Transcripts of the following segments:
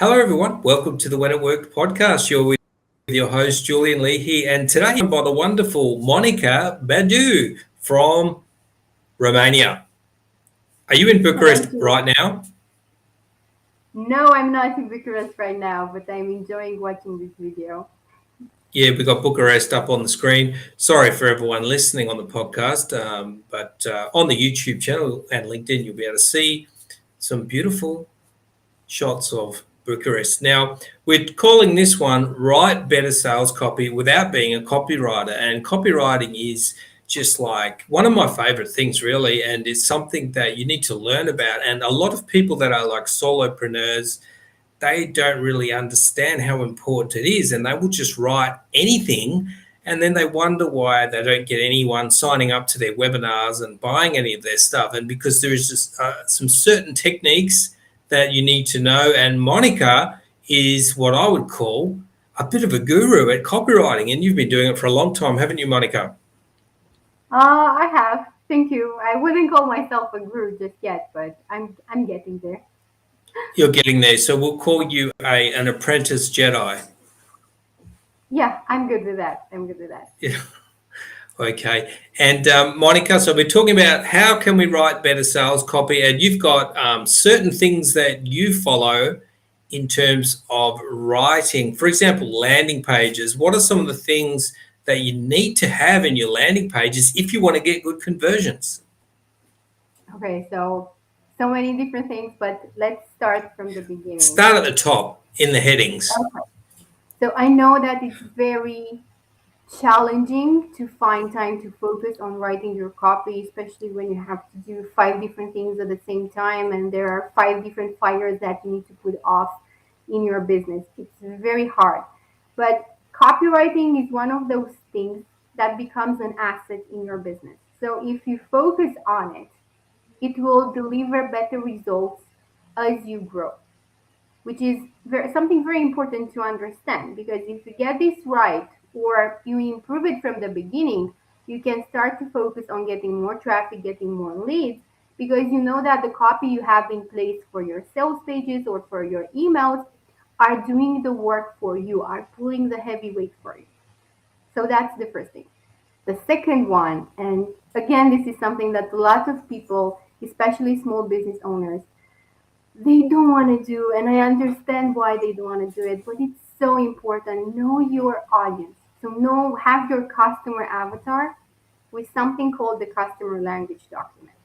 Hello, everyone. Welcome to the When It Worked podcast. You're with your host, Julian Leahy, and today I'm by the wonderful Monica Badu from Romania. Are you in Hello, Bucharest Julie. right now? No, I'm not in Bucharest right now, but I'm enjoying watching this video. Yeah, we got Bucharest up on the screen. Sorry for everyone listening on the podcast, but on the YouTube channel and LinkedIn, you'll be able to see some beautiful shots of Bucharest. Now, we're calling this one Write Better Sales Copy Without Being a Copywriter. And copywriting is just like one of my favorite things, really. And it's something that you need to learn about. And a lot of people that are like solopreneurs, they don't really understand how important it is. And they will just write anything. And then they wonder why they don't get anyone signing up to their webinars and buying any of their stuff. And because there is just some certain techniques that you need to know. And Monica is what I would call a bit of a guru at copywriting. And you've been doing it for a long time, haven't you, Monica? I have. Thank you. I wouldn't call myself a guru just yet, but I'm getting there. You're getting there. So we'll call you an apprentice Jedi. Yeah, I'm good with that. I'm good with that. Yeah. Okay. And Monica, so we're talking about how can we write better sales copy, and you've got certain things that you follow in terms of writing. For example, landing pages. What are some of the things that you need to have in your landing pages if you want to get good conversions? Okay, so many different things, but let's start from the beginning. Start at the top in the headings. Okay. So I know that it's very challenging to find time to focus on writing your copy, especially when you have to do five different things at the same time and there are five different fires that you need to put off in your business. It's very hard. But copywriting is one of those things that becomes an asset in your business. So if you focus on it, it will deliver better results as you grow, which is something very important to understand, because if you get this right or you improve it from the beginning, you can start to focus on getting more traffic, getting more leads, because you know that the copy you have in place for your sales pages or for your emails are doing the work for you, are pulling the heavy weight for you. So that's the first thing. The second one, and again, this is something that a lot of people, especially small business owners, they don't want to do, and I understand why they don't want to do it, but it's so important. Know your audience. So have your customer avatar with something called the customer language document.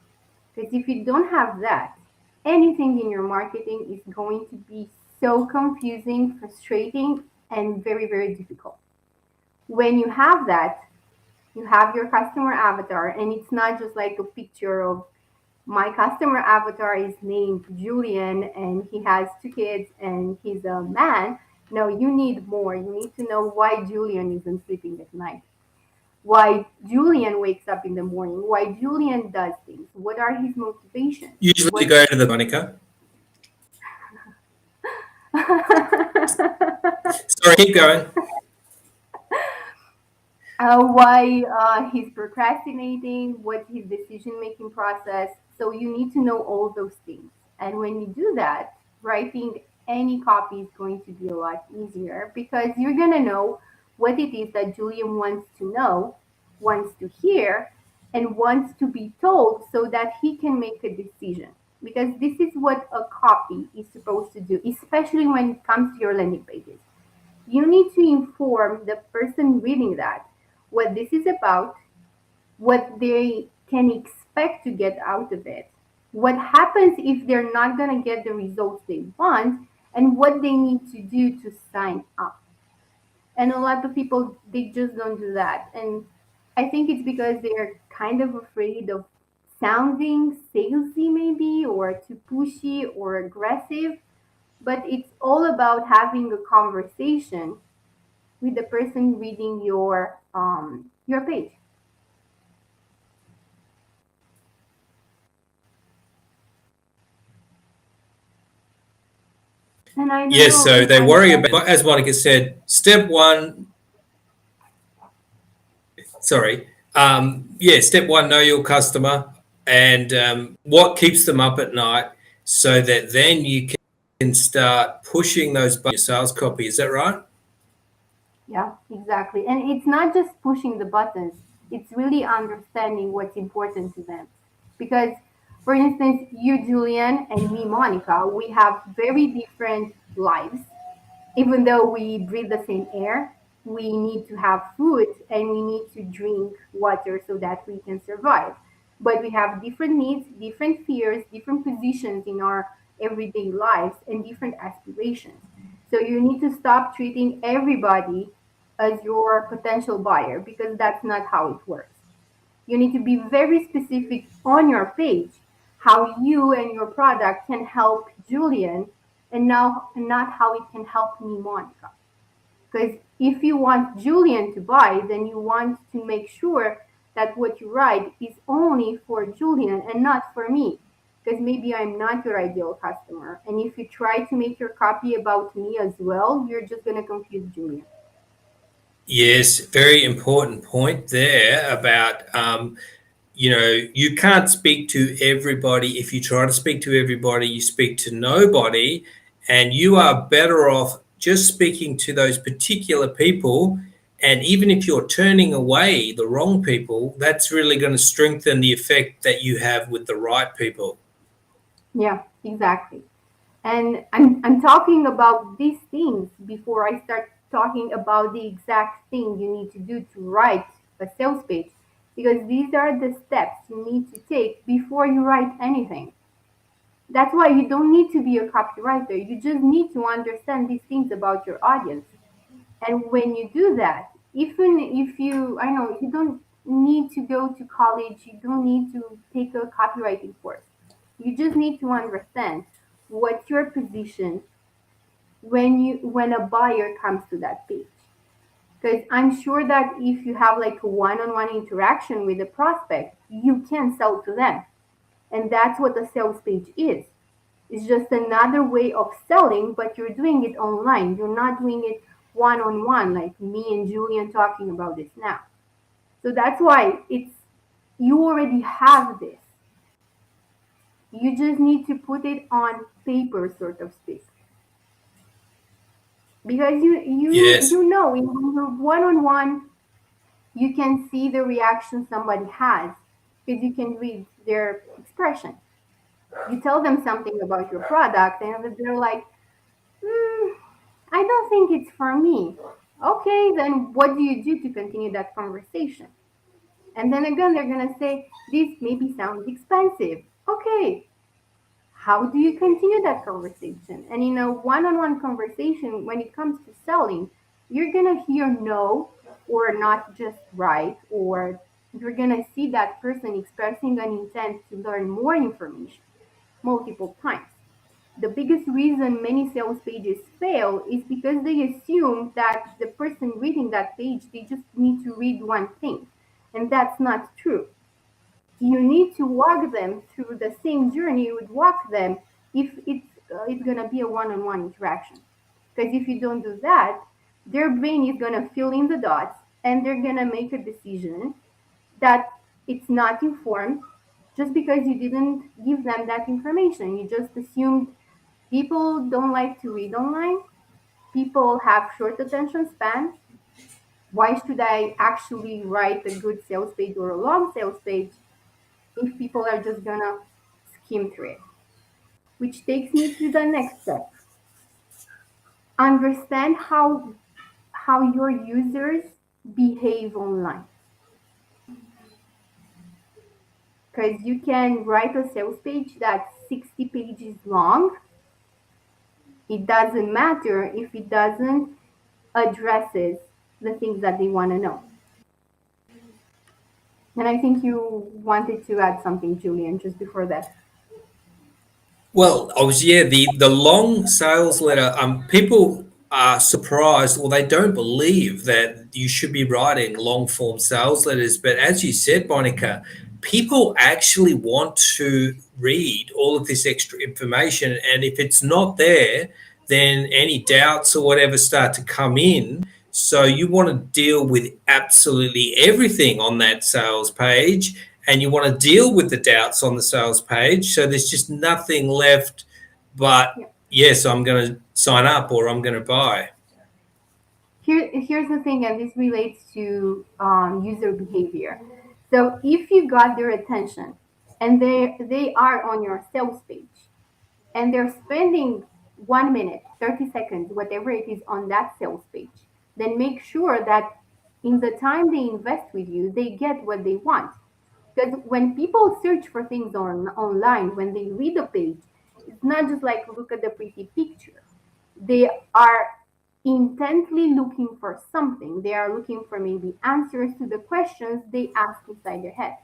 Because if you don't have that, anything in your marketing is going to be so confusing, frustrating, and very, very difficult. When you have that, you have your customer avatar, and it's not just like a picture of my customer avatar is named Julian and he has two kids and he's a man. No, you need more. You need to know why Julian isn't sleeping at night, why Julian wakes up in the morning, why Julian does things, what are his motivations, Usually you what go to the Monica. Sorry, keep going. why he's procrastinating, what's his decision making process. So you need to know all those things. And when you do that, writing any copy is going to be a lot easier because you're going to know what it is that Julian wants to know, wants to hear, and wants to be told so that he can make a decision. Because this is what a copy is supposed to do, especially when it comes to your landing pages. You need to inform the person reading that what this is about, what they can expect to get out of it, what happens if they're not going to get the results they want, and what they need to do to sign up. And a lot of people, they just don't do that. And I think it's because they're kind of afraid of sounding salesy, maybe, or too pushy or aggressive. But it's all about having a conversation with the person reading your page. And I don't Yes, know so if they I'm worry about, as Monica said, step one, sorry, step one, know your customer and what keeps them up at night so that then you can start pushing those buttons in your sales copy. Is that right? Yeah, exactly. And it's not just pushing the buttons, it's really understanding what's important to them. Because, for instance, you, Julian, and me, Monica, we have very different lives. Even though we breathe the same air, we need to have food and we need to drink water so that we can survive. But we have different needs, different fears, different positions in our everyday lives, and different aspirations. So you need to stop treating everybody as your potential buyer because that's not how it works. You need to be very specific on your page how you and your product can help Julian and now not how it can help me, Monica. Because if you want Julian to buy, then you want to make sure that what you write is only for Julian and not for me. Because maybe I'm not your ideal customer. And if you try to make your copy about me as well, you're just going to confuse Julian. Yes, very important point there about you can't speak to everybody. If you try to speak to everybody, you speak to nobody, and you are better off just speaking to those particular people. And even if you're turning away the wrong people, that's really going to strengthen the effect that you have with the right people. Yeah, exactly. And I'm talking about these things before I start talking about the exact thing you need to do to write a sales page, because these are the steps you need to take before you write anything. That's why you don't need to be a copywriter. You just need to understand these things about your audience. And when you do that, even if you, I know, you don't need to go to college, you don't need to take a copywriting course. You just need to understand what's your position when a buyer comes to that page. Because I'm sure that if you have like a one-on-one interaction with a prospect, you can sell to them. And that's what a sales page is. It's just another way of selling, but you're doing it online. You're not doing it one-on-one like me and Julian talking about this now. So that's why it's you already have this. You just need to put it on paper, sort of speak. Because Yes. you know in your one-on-one you can see the reaction somebody has because you can read their expression. You tell them something about your product and they're like, I don't think it's for me. Okay, then what do you do to continue that conversation? And then again, they're going to say, this maybe sounds expensive. Okay, how do you continue that conversation? And in a one on one conversation, when it comes to selling, you're going to hear no or not just right, or you're going to see that person expressing an intent to learn more information multiple times. The biggest reason many sales pages fail is because they assume that the person reading that page, they just need to read one thing. And that's not true. You need to walk them through the same journey you would walk them if it's going to be a one-on-one interaction. Because if you don't do that, their brain is going to fill in the dots and they're going to make a decision that it's not informed just because you didn't give them that information. You just assumed people don't like to read online. People have short attention span. Why should I actually write a good sales page or a long sales page if people are just gonna skim through it? Which takes me to the next step. Understand how your users behave online. Because you can write a sales page that's 60 pages long. It doesn't matter if it doesn't addresses the things that they want to know. And I think you wanted to add something, Julian, just before that. Well, I was the long sales letter. People are surprised, or they don't believe that you should be writing long form sales letters. But as you said, Monica, people actually want to read all of this extra information, and if it's not there, then any doubts or whatever start to come in. So you want to deal with absolutely everything on that sales page, and you want to deal with the doubts on the sales page. So there's just nothing left but Yeah. yes, I'm going to sign up or I'm going to buy. Here's the thing, and this relates to user behavior. So if you got their attention and they are on your sales page and they're spending 1 minute, 30 seconds, whatever it is on that sales page, then make sure that in the time they invest with you, they get what they want. Because when people search for things online, when they read a page, it's not just like look at the pretty picture. They are intently looking for something. They are looking for maybe answers to the questions they ask inside their head.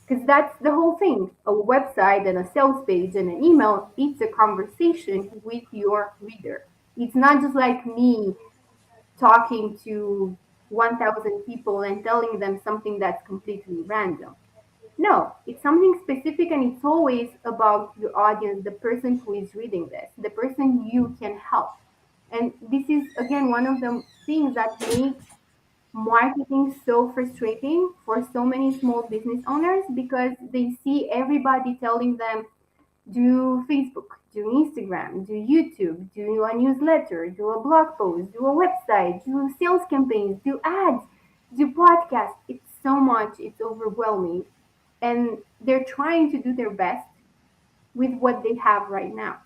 Because that's the whole thing. A website and a sales page and an email, it's a conversation with your reader. It's not just like me talking to 1,000 people and telling them something that's completely random. No, it's something specific and it's always about your audience, the person who is reading this, the person you can help. And this is, again, one of the things that makes marketing so frustrating for so many small business owners because they see everybody telling them do Facebook, do Instagram, do YouTube, do a newsletter, do a blog post, do a website, do sales campaigns, do ads, do podcasts. It's so much, it's overwhelming. And they're trying to do their best with what they have right now.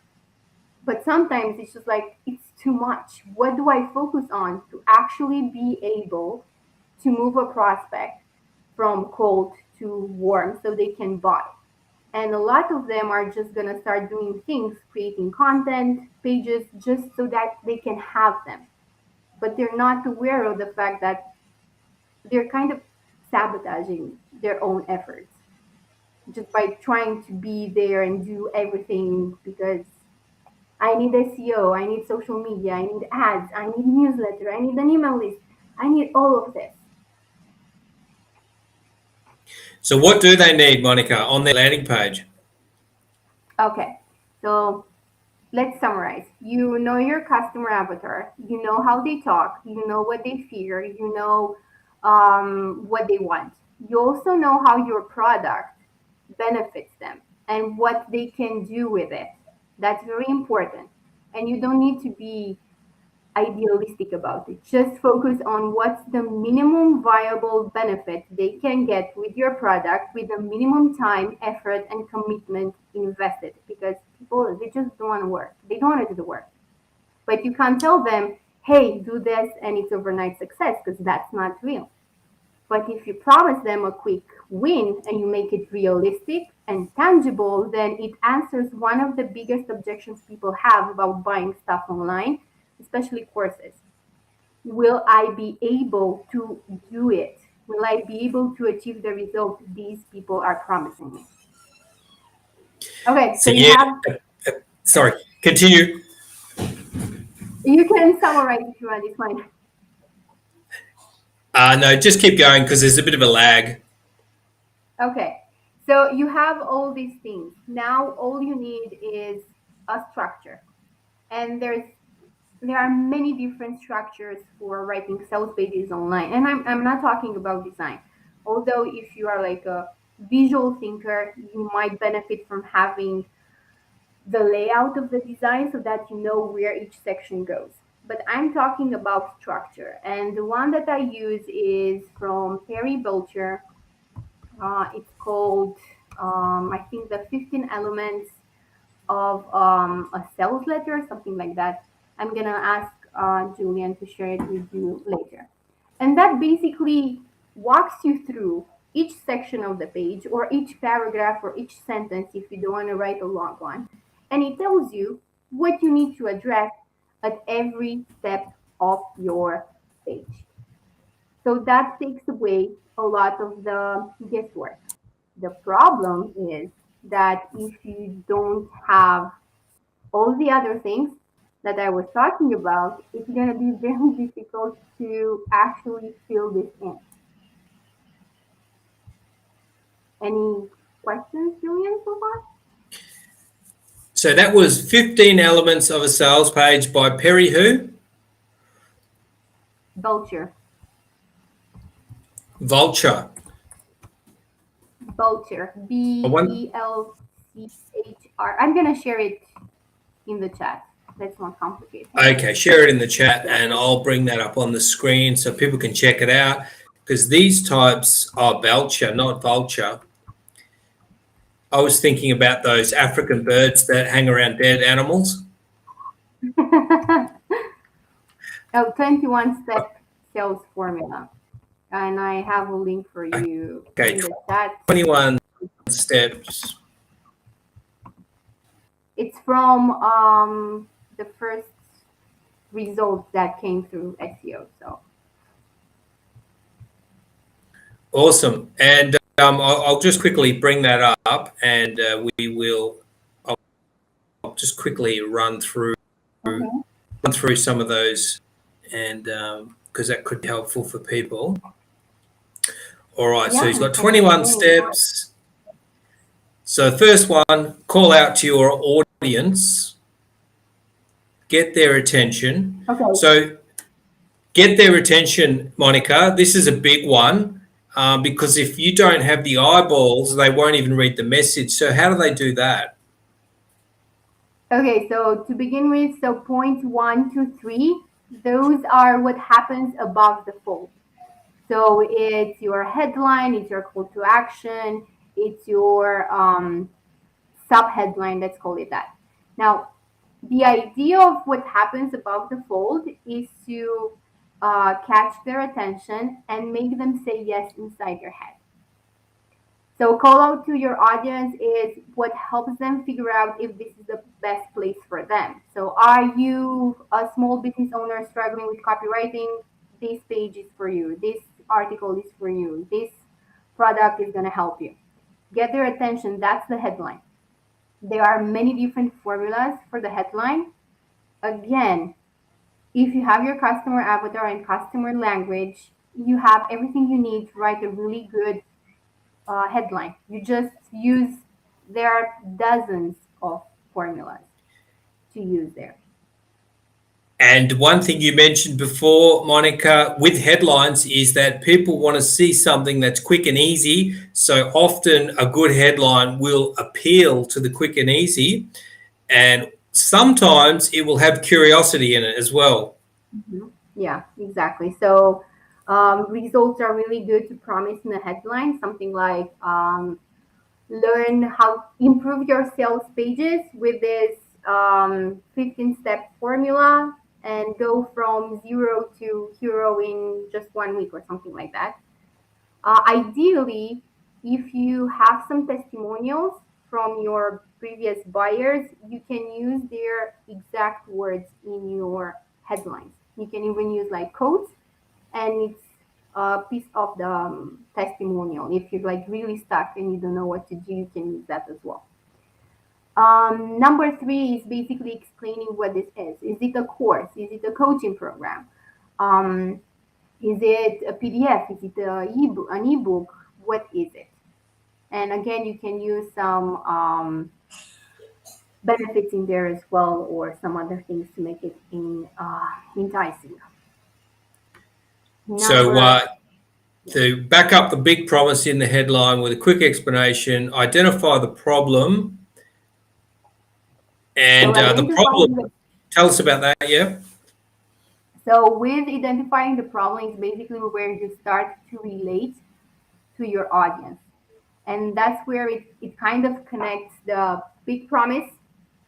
But sometimes it's just like, it's too much. What do I focus on to actually be able to move a prospect from cold to warm so they can buy? And a lot of them are just going to start doing things, creating content, pages, just so that they can have them. But they're not aware of the fact that they're kind of sabotaging their own efforts just by trying to be there and do everything because I need SEO, I need social media, I need ads, I need newsletter, I need an email list, I need all of this. So what do they need, Monica, on their landing page? Okay, so let's summarize. You know your customer avatar, you know how they talk, you know what they fear, you know what they want. You also know how your product benefits them and what they can do with it. That's very important. And you don't need to be idealistic about it. Just focus on what's the minimum viable benefit they can get with your product with the minimum time, effort, and commitment invested. Because people, they just don't want to work. They don't want to do the work. But you can't tell them, hey, do this and it's overnight success because that's not real. But if you promise them a quick win and you make it realistic and tangible, then it answers one of the biggest objections people have about buying stuff online, especially courses. Will I be able to do it? Will I be able to achieve the result these people are promising me? Okay, so So yeah, sorry, continue. you can summarize if you want, it's fine. No, just keep going because there's a bit of a lag. Okay, so you have all these things. Now all you need is a structure. And there are many different structures for writing sales pages online. And I'm not talking about design. Although if you are like a visual thinker, you might benefit from having the layout of the design so that you know where each section goes. But I'm talking about structure. And the one that I use is from Perry Belcher. It's called, I think, the 15 Elements of a sales letter, something like that. I'm gonna ask Julian to share it with you later. And that basically walks you through each section of the page or each paragraph or each sentence if you don't want to write a long one. And it tells you what you need to address at every step of your page. So that takes away a lot of the guesswork. The problem is that if you don't have all the other things that I was talking about, it's going to be very difficult to actually fill this in. Any questions, Julian, so far? So that was 15 Elements of a Sales Page by Perry who? Belcher. Vulture. Belcher. I want, Belcher. I'm going to share it in the chat. Let's not complicate things. Okay, share it in the chat and I'll bring that up on the screen so people can check it out, because these types are belcher, not vulture. I was thinking about those African birds that hang around dead animals. 21-step sales formula. And I have a link for you in the chat. 21 steps. It's from the first results that came through SEO. So Awesome. And I'll just quickly bring that up, and I'll just quickly run through some of those, and because that could be helpful for people. All right, so he's got 21 steps. So first one, call out to your audience, get their attention. okay. So get their attention, Monica. This is a big one, because if you don't have the eyeballs, they won't even read the message. So how do they do that? Okay, so to begin with, so point 1 to 3, those are what happens above the fold. So it's your headline, it's your call to action, it's your sub-headline, let's call it that. Now, the idea of what happens above the fold is to catch their attention and make them say yes inside your head. So call out to your audience is what helps them figure out if this is the best place for them. So are you a small business owner struggling with copywriting? This page is for you. This article is for you. This product is going to help you. Get their attention. That's the headline. There are many different formulas for the headline. Again, if you have your customer avatar and customer language, you have everything you need to write a really good headline. You just use, there are dozens of formulas to use there. And one thing you mentioned before, Monica, with headlines is that people want to see something that's quick and easy. So often a good headline will appeal to the quick and easy. And sometimes it will have curiosity in it as well. Mm-hmm. Yeah, exactly. So results are really good to promise in a headline, something like learn how improve your sales pages with this 15-step formula and go from 0 to hero in just 1 week or something like that. Ideally, if you have some testimonials from your previous buyers, you can use their exact words in your headlines. You can even use like quotes, and it's a piece of the testimonial. If you're like really stuck and you don't know what to do, you can use that as well. Number 3 is basically explaining what this is. Is it a course? Is it a coaching program? Is it a PDF? Is it an ebook? What is it? And again, you can use some benefits in there as well, or some other things to make it enticing. So to back up the big promise in the headline with a quick explanation, identify the problem. And the problem, tell us about that, yeah? So with identifying the problem is basically where you start to relate to your audience. And that's where it kind of connects the big promise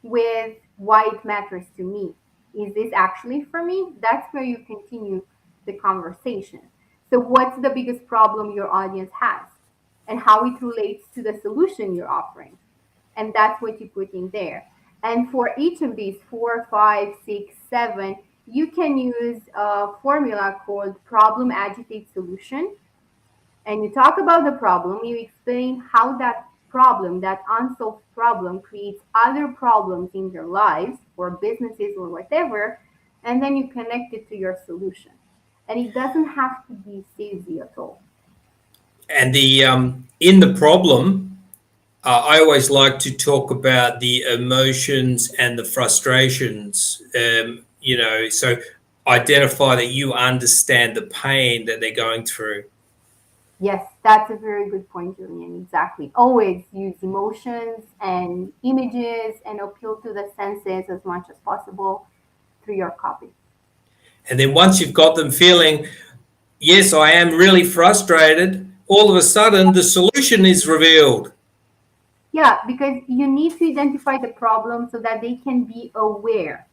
with why it matters to me. Is this actually for me? That's where you continue the conversation. So what's the biggest problem your audience has and how it relates to the solution you're offering? And that's what you put in there. And for each of these 4, 5, 6, 7, you can use a formula called problem, agitate, solution. And you talk about the problem, you explain how that problem, that unsolved problem, creates other problems in their lives or businesses or whatever, and then you connect it to your solution. And it doesn't have to be salesy at all. And the in the problem, I always like to talk about the emotions and the frustrations, so identify that you understand the pain that they're going through. Yes, that's a very good point, Julian. Exactly. Always use emotions and images and appeal to the senses as much as possible through your copy. And then once you've got them feeling, yes, I am really frustrated, all of a sudden the solution is revealed. Yeah, because you need to identify the problem so that they can be aware.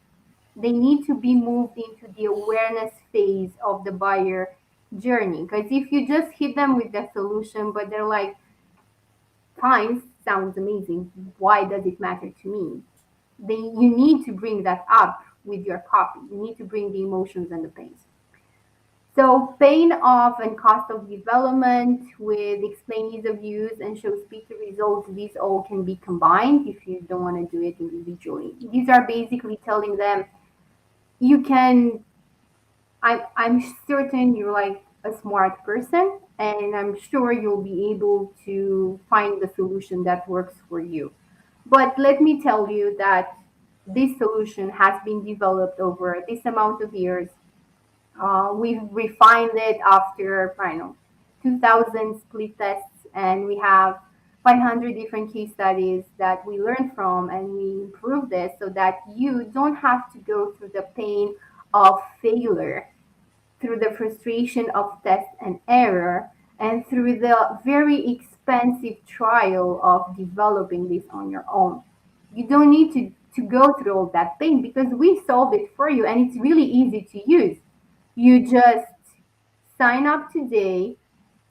They need to be moved into the awareness phase of the buyer journey. Because if you just hit them with the solution, but they're like, fine, sounds amazing. Why does it matter to me? Then you need to bring that up with your copy. You need to bring the emotions and the pains. So pain of and cost of development with explain ease of use and show speed to results, these all can be combined if you don't want to do it individually. These are basically telling them you can, I'm certain you're like a smart person and I'm sure you'll be able to find the solution that works for you. But let me tell you that this solution has been developed over this amount of years. We've refined it after, I don't know, 2000 split tests, and we have 500 different case studies that we learned from, and we improved this so that you don't have to go through the pain of failure, through the frustration of test and error, and through the very expensive trial of developing this on your own. You don't need to go through all that pain because we solved it for you and it's really easy to use. You just sign up today,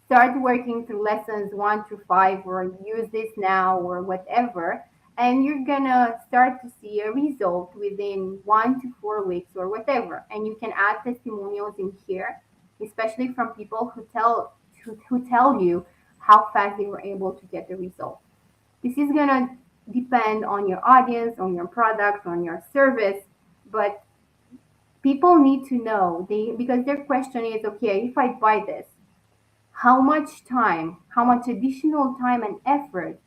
start working through lessons 1 to 5, or use this now, or whatever, and you're gonna start to see a result within 1 to 4 weeks or whatever. And you can add testimonials in here, especially from people who tell you how fast they were able to get the result. This is gonna depend on your audience, on your product, on your service, but people need to know, they because their question is, okay, if I buy this, how much time, how much additional time and effort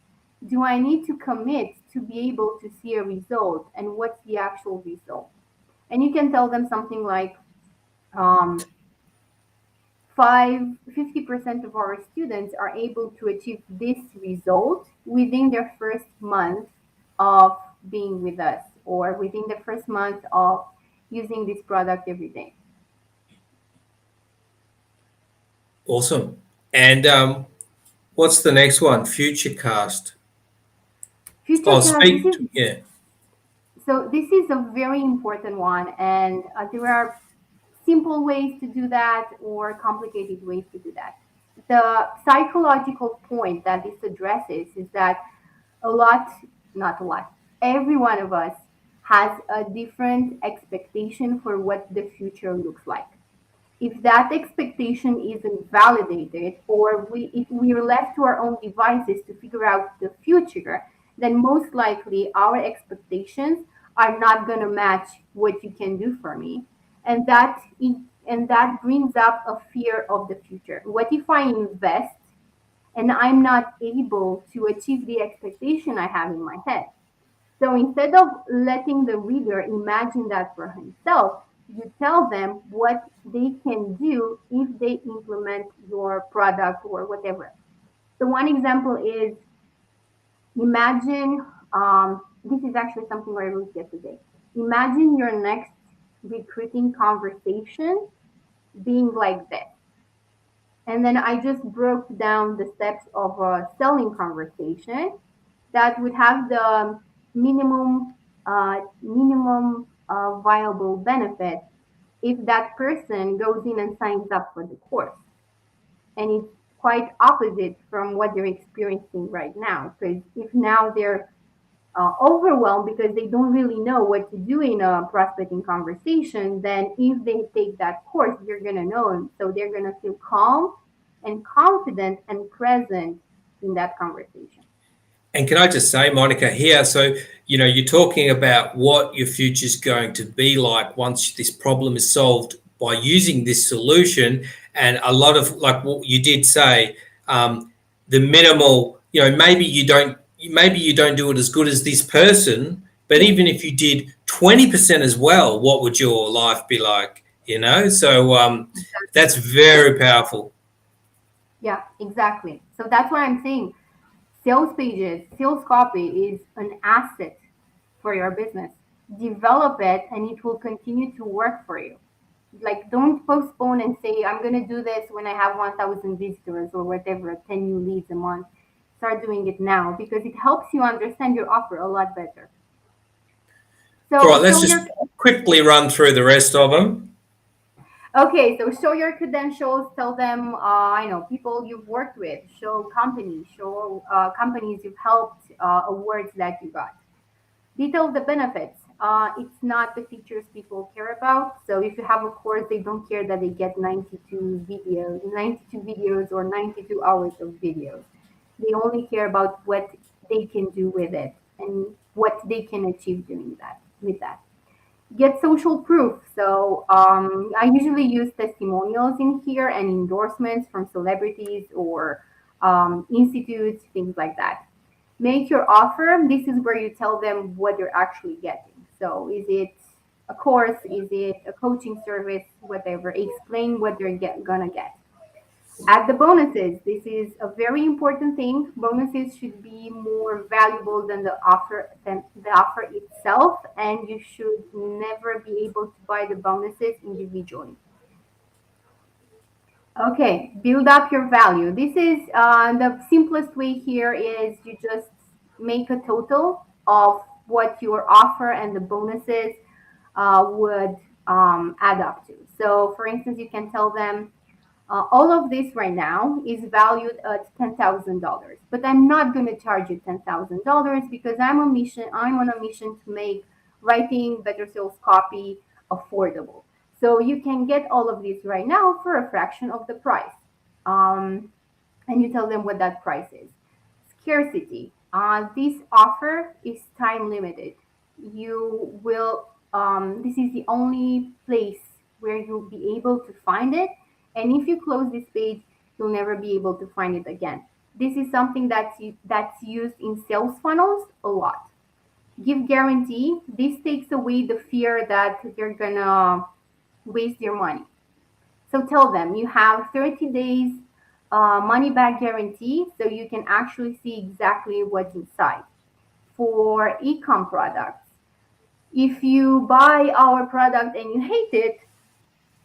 do I need to commit to be able to see a result, and what's the actual result? And you can tell them something like, um, 50% of our students are able to achieve this result within their first month of being with us, or within the first month of using this product every day. Awesome. And what's the next one? Futurecast. Future Oh, cast, yeah. this is a very important one, and there are simple ways to do that or complicated ways to do that. The psychological point that this addresses is that a lot, not a lot, every one of us has a different expectation for what the future looks like. If that expectation isn't validated, or if we are left to our own devices to figure out the future, then most likely our expectations are not going to match what you can do for me. And that brings up a fear of the future. What if I invest and I'm not able to achieve the expectation I have in my head? So instead of letting the reader imagine that for himself, you tell them what they can do if they implement your product or whatever. So one example is, imagine, this is actually something I wrote yesterday. Imagine your next recruiting conversation being like this. And then I just broke down the steps of a selling conversation that would have the minimum viable benefit if that person goes in and signs up for the course. And it's quite opposite from what they're experiencing right now. Because if now they're overwhelmed because they don't really know what to do in a prospecting conversation, then if they take that course, they're going to know. So they're going to feel calm and confident and present in that conversation. And can I just say, Monica, here, so, you're talking about what your future's going to be like once this problem is solved by using this solution. And a lot of, like what you did say, the minimal, maybe you don't do it as good as this person, but even if you did 20% as well, what would your life be like? So that's very powerful. Yeah, exactly. So that's what I'm saying. Sales pages, sales copy is an asset for your business. Develop it and it will continue to work for you. Like, don't postpone and say, I'm going to do this when I have 1,000 visitors or whatever, 10 new leads a month. Start doing it now because it helps you understand your offer a lot better. All So right, let's show just your quickly run through the rest of them. Okay, so show your credentials. Tell them, I know people you've worked with. Show companies. Show companies you've helped. Awards that you got. Detail the benefits. It's not the features people care about. So if you have a course, they don't care that they get 92 videos or 92 hours of videos. They only care about what they can do with it and what they can achieve doing that with that. Get social proof. So I usually use testimonials in here and endorsements from celebrities or institutes, things like that. Make your offer. This is where you tell them what you're actually getting. So is it a course? Is it a coaching service? Whatever. Explain what they're gonna get. Add the bonuses. This is a very important thing. Bonuses should be more valuable than the offer itself, and you should never be able to buy the bonuses individually. Okay, build up your value. This is the simplest way here is you just make a total of what your offer and the bonuses would add up to. So, for instance, you can tell them all of this right now is valued at $10,000, but I'm not going to charge you $10,000 because I'm on a mission to make writing better sales copy affordable. So you can get all of this right now for a fraction of the price. Um, and you tell them what that price is. Scarcity. This offer is time limited. This is the only place where you'll be able to find it. And if you close this page, you'll never be able to find it again. This is something that's used in sales funnels a lot. Give guarantee. This takes away the fear that you're gonna waste your money. So tell them you have 30 days money back guarantee so you can actually see exactly what's inside. For e-com products, if you buy our product and you hate it,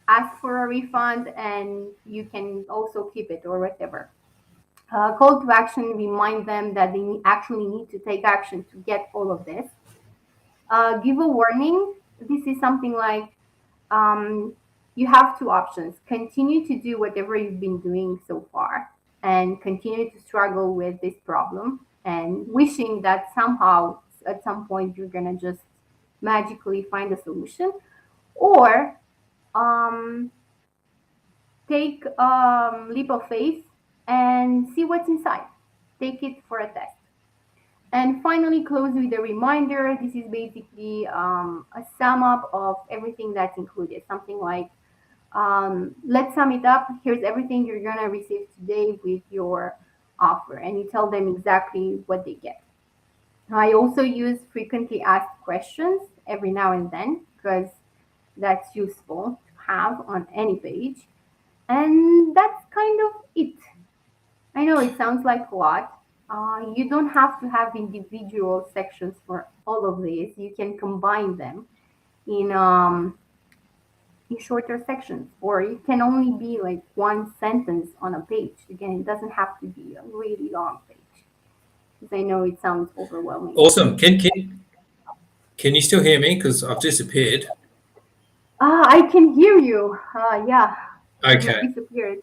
ask for a refund and you can also keep it or whatever. Call to action, remind them that they actually need to take action to get all of this. Give a warning. This is something like um, you have two options: continue to do whatever you've been doing so far and continue to struggle with this problem and wishing that somehow at some point you're gonna just magically find a solution, or um, take leap of faith and see what's inside. Take it for a test. And finally, close with a reminder. This is basically a sum up of everything that's included. Something like, let's sum it up. Here's everything you're going to receive today with your offer. And you tell them exactly what they get. I also use frequently asked questions every now and then because that's useful to have on any page. And that's kind of it. I know it sounds like a lot. You don't have to have individual sections for all of these. You can combine them in um, in shorter sections, or it can only be like one sentence on a page. Again, it doesn't have to be a really long page because I know it sounds overwhelming. Awesome. Can you still hear me? Because I've disappeared. I can hear you. Yeah, you Okay. disappeared.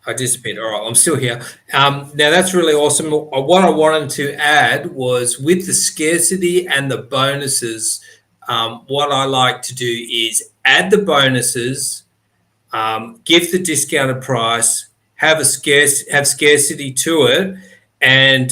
I disappeared. All right, I'm still here. Now that's really awesome. What I wanted to add was with the scarcity and the bonuses. What I like to do is add the bonuses, give the discounted price, have scarcity to it, and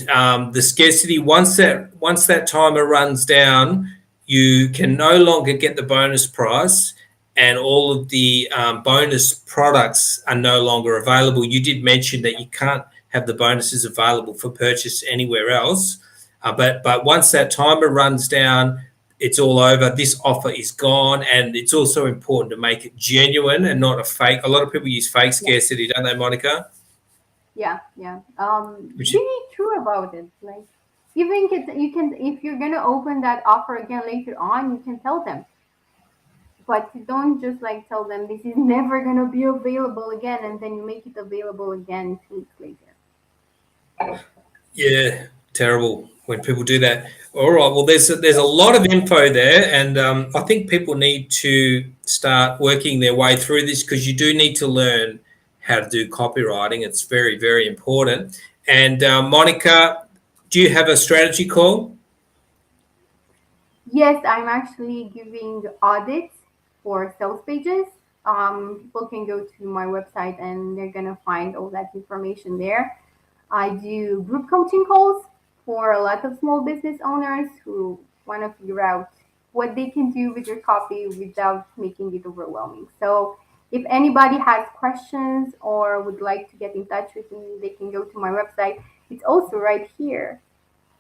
the scarcity once that timer runs down, you can no longer get the bonus price, and all of the bonus products are no longer available. You did mention that you can't have the bonuses available for purchase anywhere else, but once that timer runs down, it's all over. This offer is gone, and it's also important to make it genuine and not a fake. A lot of people use fake Yeah. scarcity, don't they, Monica? Yeah, yeah. Which Be true about it. Like, you can, if you're gonna open that offer again later on, you can tell them. But you don't just like tell them this is never gonna be available again, and then you make it available again 2 weeks later. Yeah, terrible when people do that. All right, well, there's a lot of info there, and I think people need to start working their way through this because you do need to learn how to do copywriting. It's very, very important. And Monica, do you have a strategy call? Yes, I'm actually giving audits for sales pages. People can go to my website and they're gonna find all that information there. I do group coaching calls for a lot of small business owners who want to figure out what they can do with their copy without making it overwhelming. So if anybody has questions or would like to get in touch with me, they can go to my website. It's also right here.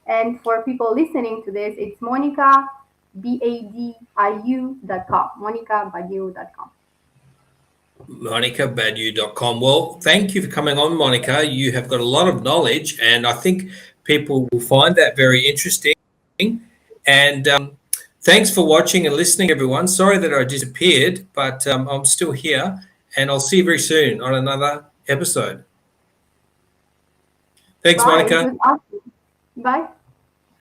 And for people listening to this, it's Monica, BADIU.com. MonicaBadiu.com. MonicaBadu.com. Well, thank you for coming on, Monica. You have got a lot of knowledge, and I think people will find that very interesting. And thanks for watching and listening, everyone. Sorry that I disappeared, but I'm still here, and I'll see you very soon on another episode. Thanks, Bye. It Monica. was awesome. Bye.